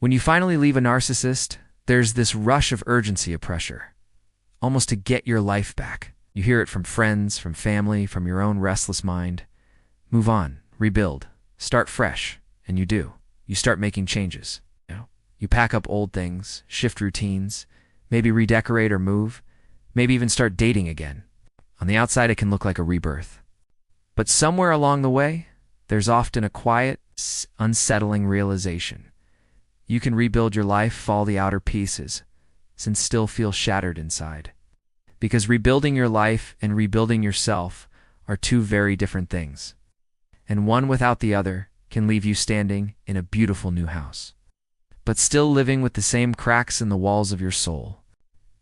When you finally leave a narcissist, there's this rush of urgency of pressure, almost to get your life back. You hear it from friends, from family, from your own restless mind. Move on, rebuild, start fresh, and you do. You start making changes. You pack up old things, shift routines, maybe redecorate or move, maybe even start dating again. On the outside, it can look like a rebirth. But somewhere along the way, there's often a quiet, unsettling realization. You can rebuild your life, fall the outer pieces, and still feel shattered inside. Because rebuilding your life and rebuilding yourself are two very different things. And one without the other can leave you standing in a beautiful new house, but still living with the same cracks in the walls of your soul.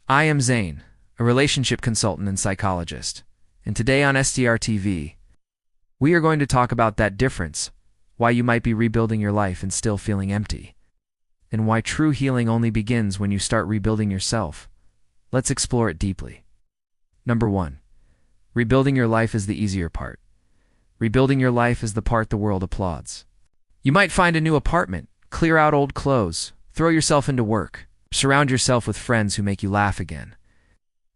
I am Zane, a relationship consultant and psychologist, and today on STR TV, we are going to talk about that difference, why you might be rebuilding your life and still feeling empty, and why true healing only begins when you start rebuilding yourself. Let's explore it deeply. Number 1. Rebuilding your life is the easier part. Rebuilding your life is the part the world applauds. You might find a new apartment, clear out old clothes, throw yourself into work, surround yourself with friends who make you laugh again.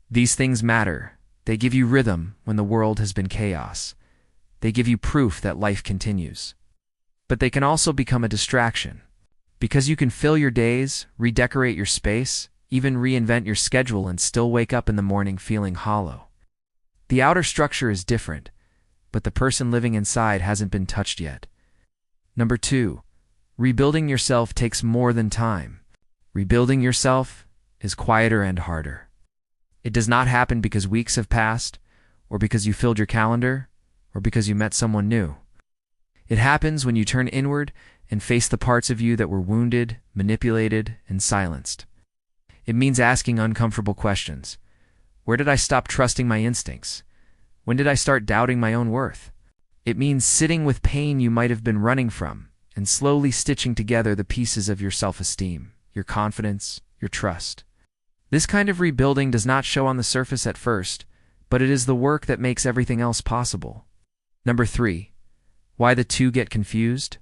These things matter. They give you rhythm when the world has been chaos. They give you proof that life continues. But they can also become a distraction, because you can fill your days, redecorate your space, even reinvent your schedule and still wake up in the morning feeling hollow. The outer structure is different, but the person living inside hasn't been touched yet. Number 2. Rebuilding yourself takes more than time. Rebuilding yourself is quieter and harder. It does not happen because weeks have passed, or because you filled your calendar, or because you met someone new. It happens when you turn inward and face the parts of you that were wounded, manipulated, and silenced. It means asking uncomfortable questions. Where did I stop trusting my instincts? When did I start doubting my own worth? It means sitting with pain you might have been running from and slowly stitching together the pieces of your self-esteem, your confidence, your trust. This kind of rebuilding does not show on the surface at first, but it is the work that makes everything else possible. Number 3. Why the two get confused?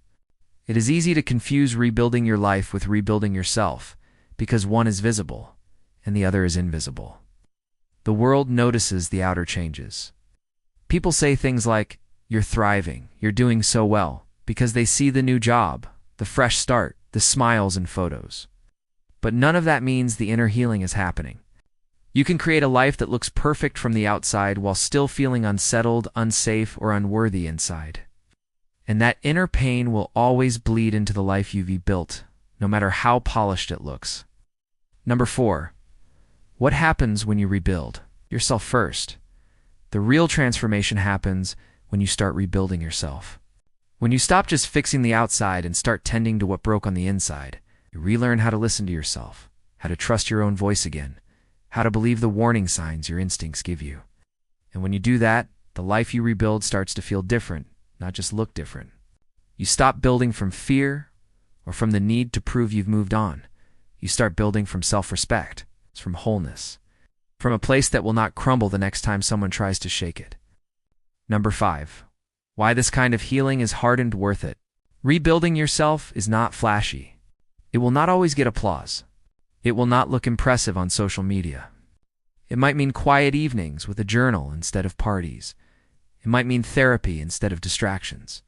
It is easy to confuse rebuilding your life with rebuilding yourself, because one is visible and the other is invisible. The world notices the outer changes. People say things like, "You're thriving, you're doing so well," because they see the new job, the fresh start, the smiles and photos. But none of that means the inner healing is happening. You can create a life that looks perfect from the outside while still feeling unsettled, unsafe, or unworthy inside. And that inner pain will always bleed into the life you've built, no matter how polished it looks. Number 4. What happens when you rebuild yourself first? The real transformation happens when you start rebuilding yourself. When you stop just fixing the outside and start tending to what broke on the inside, you relearn how to listen to yourself, how to trust your own voice again, how to believe the warning signs your instincts give you. And when you do that, the life you rebuild starts to feel different, not just look different. You stop building from fear or from the need to prove you've moved on. You start building from self-respect, from wholeness, from a place that will not crumble the next time someone tries to shake it. Number 5. Why this kind of healing is hard and worth it. Rebuilding yourself is not flashy. It will not always get applause. It will not look impressive on social media. It might mean quiet evenings with a journal instead of parties. It might mean therapy instead of distractions.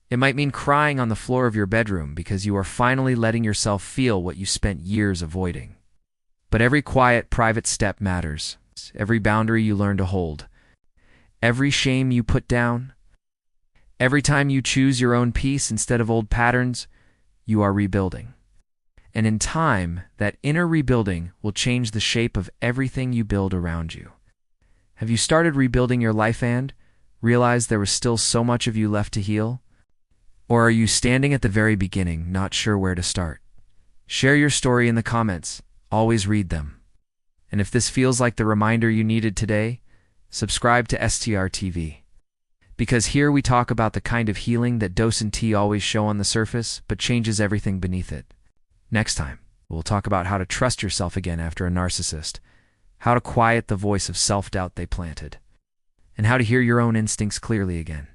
It might mean crying on the floor of your bedroom because you are finally letting yourself feel what you spent years avoiding. But every quiet, private step matters. Every boundary you learn to hold. Every shame you put down. Every time you choose your own peace instead of old patterns, you are rebuilding. And in time, that inner rebuilding will change the shape of everything you build around you. Have you started rebuilding your life and realized there was still so much of you left to heal? Or are you standing at the very beginning, not sure where to start? Share your story in the comments. Always read them. And if this feels like the reminder you needed today, subscribe to STR TV. Because here we talk about the kind of healing that dose and tea always show on the surface, but changes everything beneath it. Next time, we'll talk about how to trust yourself again after a narcissist, how to quiet the voice of self-doubt they planted, and how to hear your own instincts clearly again.